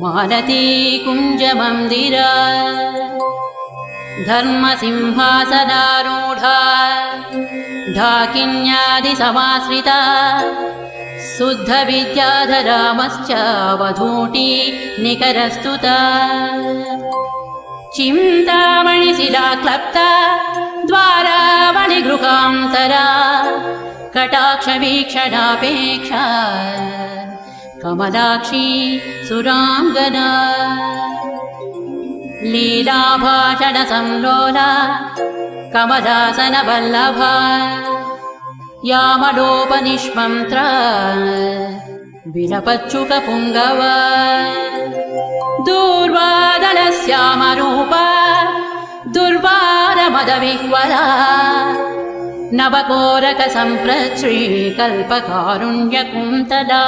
Malti कुञ्जमन्दिरा धर्मसिंहासनारूढा ढाकिन्यादिसमाश्रिता शुद्धविद्याधरामश्च वधूटी निकरस्तुता चिन्तामणिशिलाक्लप्ता द्वारावणिगृहान्तरा कटाक्षवीक्षणापेक्षा Kamalakshi सुराङ्गना लीलाभाषणसंलोला कमलासनवल्लभा यामलोपनिष्मन्त्रा विलपच्युकपुङ्गवा दूर्वादलश्यामरूपा दुर्वारमदविह्वला नवकोरकसम्प्रश्रीकल्पकारुण्यकुन्तला।